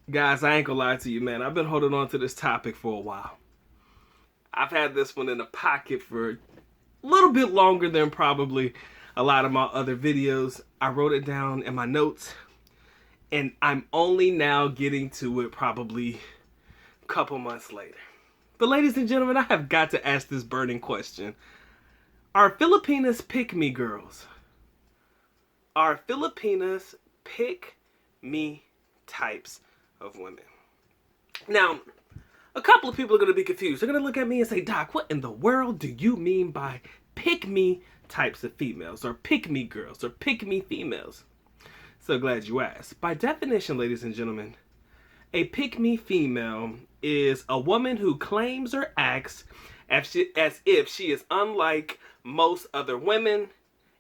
Guys, I ain't gonna lie to you, man. I've been holding on to this topic for a while. I've had this one in the pocket for a little bit longer than probably a lot of my other videos. I wrote it down in my notes, and I'm only now getting to it probably a couple months later. But ladies and gentlemen, I have got to ask this burning question. Are Filipinas pick-me girls? Are Filipinas pick-me types of women? Now, a couple of people are going to be confused. They're going to look at me and say, Doc, what in the world do you mean by pick-me types of females, or pick-me girls, or pick-me females? So glad you asked. By definition, ladies and gentlemen, a pick-me female is a woman who claims or acts as if she is unlike most other women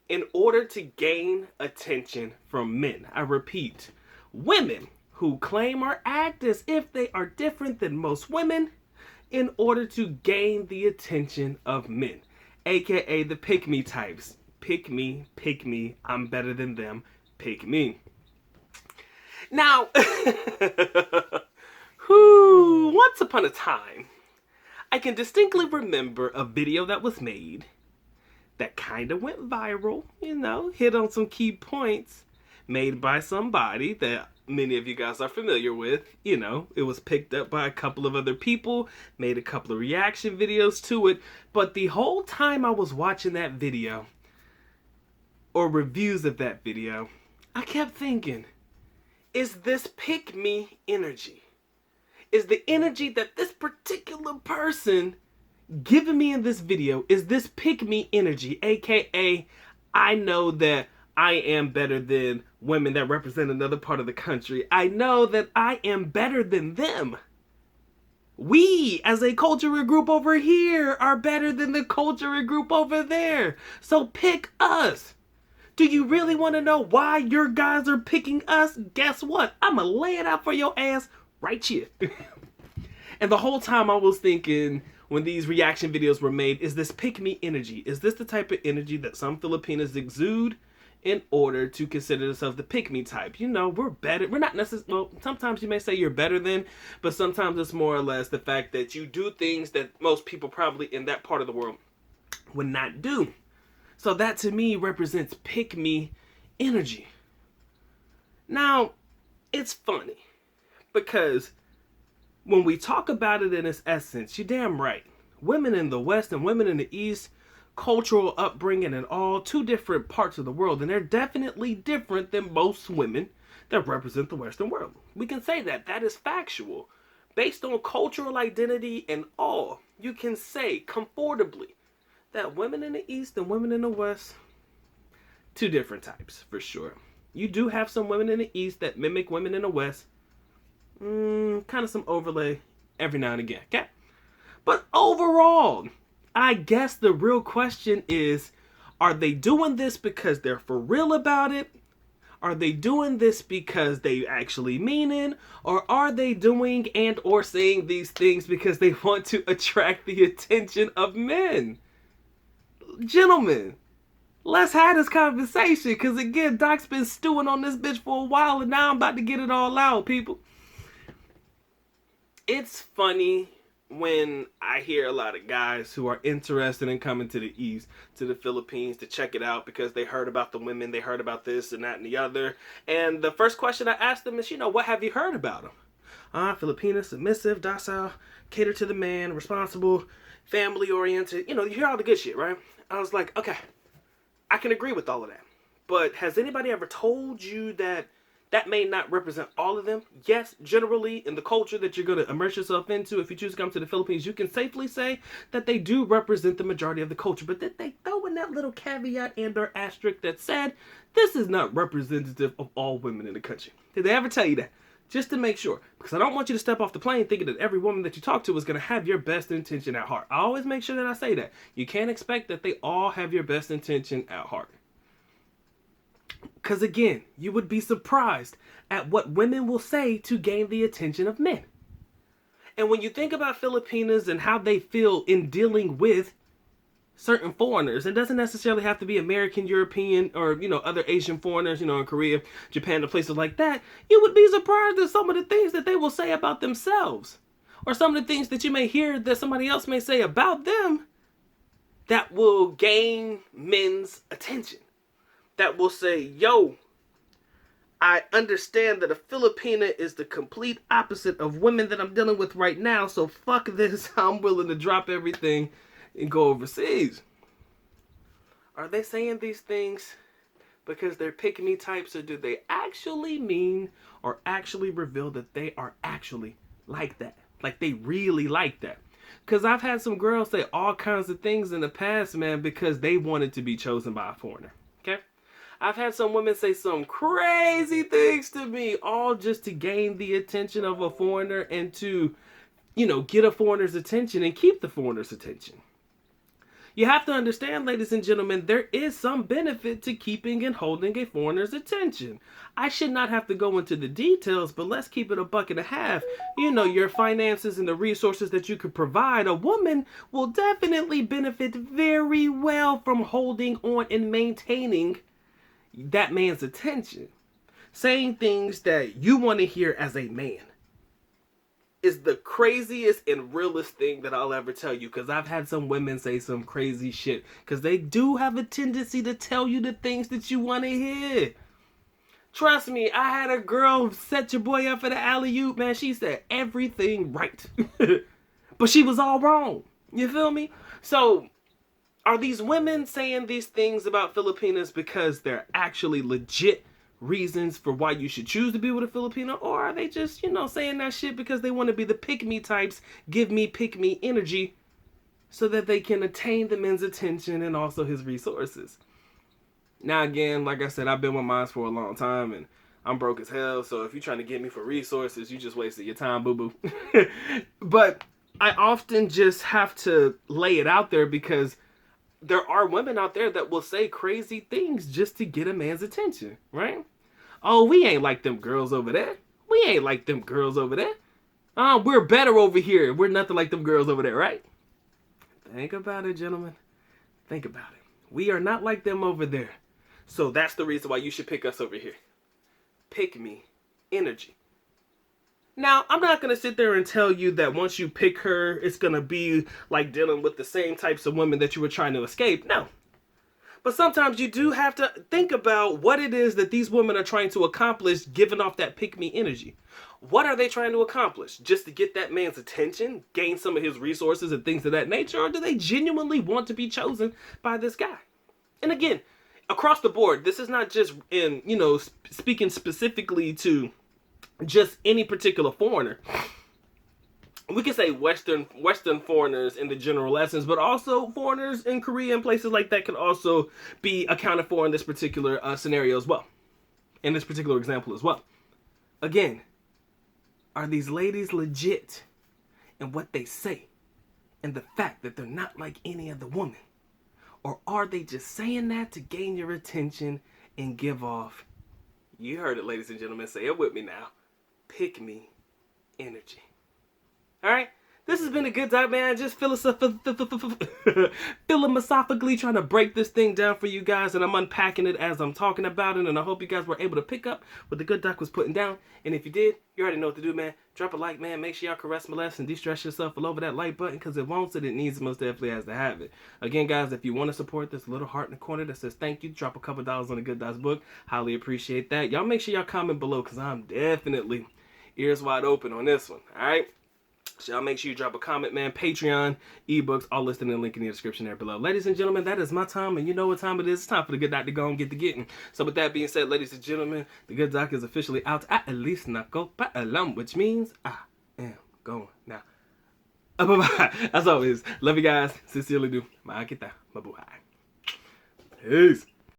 in order to gain attention from men. I repeat, women who claim or act as if they are different than most women in order to gain the attention of men, aka the pick me types. Pick me, I'm better than them, pick me. Now, once upon a time, I can distinctly remember a video that was made that kind of went viral, hit on some key points, made by somebody that many of you guys are familiar with. It was picked up by a couple of other people, made a couple of reaction videos to it, but the whole time I was watching that video, or reviews of that video, I kept thinking, is this pick me energy? Is the energy that this particular person giving me in this video, is this pick me energy, aka I know that I am better than women that represent another part of the country. I know that I am better than them. We, as a cultural group over here, are better than the cultural group over there. So pick us. Do you really want to know why your guys are picking us? Guess what? I'm going to lay it out for your ass right here. And the whole time I was thinking, when these reaction videos were made, is this pick me energy? Is this the type of energy that some Filipinas exude in order to consider themselves the pick me type? We're better. We're not necessarily, well, sometimes you may say you're better than, but sometimes it's more or less the fact that you do things that most people probably in that part of the world would not do. So that to me represents pick me energy. Now, it's funny because when we talk about it in its essence, you're damn right. Women in the West and women in the East, cultural upbringing and all, two different parts of the world, and they're definitely different than most women that represent the Western world. We can say that. That is factual. Based on cultural identity and all, you can say comfortably that women in the East and women in the West, two different types for sure. You do have some women in the East that mimic women in the West. Kind of some overlay every now and again, okay? But overall, I guess the real question is, are they doing this because they're for real about it? Are they doing this because they actually mean it? Or are they doing and or saying these things because they want to attract the attention of men? Gentlemen, let's have this conversation, because again, Doc's been stewing on this bitch for a while, and now I'm about to get it all out, people. It's funny when I hear a lot of guys who are interested in coming to the East, to the Philippines, to check it out because they heard about the women, they heard about this and that and the other. And the first question I ask them is, what have you heard about them? Filipina, submissive, docile, cater to the man, responsible, family-oriented. You hear all the good shit, right? I was like, okay, I can agree with all of that. But has anybody ever told you that that may not represent all of them? Yes, generally, in the culture that you're going to immerse yourself into, if you choose to come to the Philippines, you can safely say that they do represent the majority of the culture. But did they throw in that little caveat and or asterisk that said, this is not representative of all women in the country? Did they ever tell you that? Just to make sure. Because I don't want you to step off the plane thinking that every woman that you talk to is going to have your best intention at heart. I always make sure that I say that. You can't expect that they all have your best intention at heart. Because again, you would be surprised at what women will say to gain the attention of men. And when you think about Filipinas and how they feel in dealing with certain foreigners. It doesn't necessarily have to be American, European, or, other Asian foreigners, in Korea, Japan, and places like that. You would be surprised at some of the things that they will say about themselves, or some of the things that you may hear that somebody else may say about them that will gain men's attention. That will say, yo, I understand that a Filipina is the complete opposite of women that I'm dealing with right now, so fuck this, I'm willing to drop everything and go overseas. Are they saying these things because they're pick-me types, or do they actually mean or actually reveal that they are actually like that? Like they really like that? Because I've had some girls say all kinds of things in the past, man, because they wanted to be chosen by a foreigner. Okay? I've had some women say some crazy things to me, all just to gain the attention of a foreigner and to, get a foreigner's attention and keep the foreigner's attention. You have to understand, ladies and gentlemen, there is some benefit to keeping and holding a foreigner's attention. I should not have to go into the details, but let's keep it $1.50. Your finances and the resources that you could provide. A woman will definitely benefit very well from holding on and maintaining that man's attention. Saying things that you want to hear as a man is the craziest and realest thing that I'll ever tell you, because I've had some women say some crazy shit, because they do have a tendency to tell you the things that you want to hear. Trust me, I had a girl set your boy up for the alley-oop, man. She said everything right, but she was all wrong. You feel me? So are these women saying these things about Filipinas because they're actually legit reasons for why you should choose to be with a Filipino? Or are they just, saying that shit because they want to be the pick-me types, give me pick-me energy, so that they can attain the men's attention and also his resources? Now, again, like I said, I've been with mine for a long time, and I'm broke as hell, so if you're trying to get me for resources, you just wasted your time, boo-boo. But I often just have to lay it out there, because there are women out there that will say crazy things just to get a man's attention, right? Oh, we ain't like them girls over there. We ain't like them girls over there. We're better over here. We're nothing like them girls over there, right? Think about it, gentlemen. Think about it. We are not like them over there. So that's the reason why you should pick us over here. Pick me energy. Now, I'm not going to sit there and tell you that once you pick her, it's going to be like dealing with the same types of women that you were trying to escape. No. But sometimes you do have to think about what it is that these women are trying to accomplish, giving off that pick-me energy. What are they trying to accomplish? Just to get that man's attention, gain some of his resources and things of that nature? Or do they genuinely want to be chosen by this guy? And again, across the board, this is not just in, speaking specifically to just any particular foreigner. We can say Western foreigners in the general essence, but also foreigners in Korea and places like that can also be accounted for in this particular scenario as well. In this particular example as well. Again, are these ladies legit in what they say and the fact that they're not like any other woman? Or are they just saying that to gain your attention and give off, you heard it, ladies and gentlemen, say it with me now, pick me energy? Alright? This has been a good time, man. Just philosophically trying to break this thing down for you guys, and I'm unpacking it as I'm talking about it, and I hope you guys were able to pick up what the good doc was putting down. And if you did, you already know what to do, man. Drop a like, man. Make sure y'all caress, molest, and de-stress yourself all over that like button, because it wants it. It needs it, most definitely has to have it. Again, guys, if you want to support this little heart in the corner that says thank you, drop a couple dollars on the Good Doc's book. Highly appreciate that. Y'all make sure y'all comment below, because I'm definitely ears wide open on this one. Alright? So y'all make sure you drop a comment, man. Patreon, ebooks, all listed in the link in the description there below. Ladies and gentlemen, that is my time, and you know what time it is. It's time for the Good Doc to go and get the getting. So with that being said, ladies and gentlemen, the Good Doc is officially out. At least not go pa'alam, which means I am going now. Bye-bye. As always, love you guys. Sincerely do. Ma'akita. Mabuhay. Peace.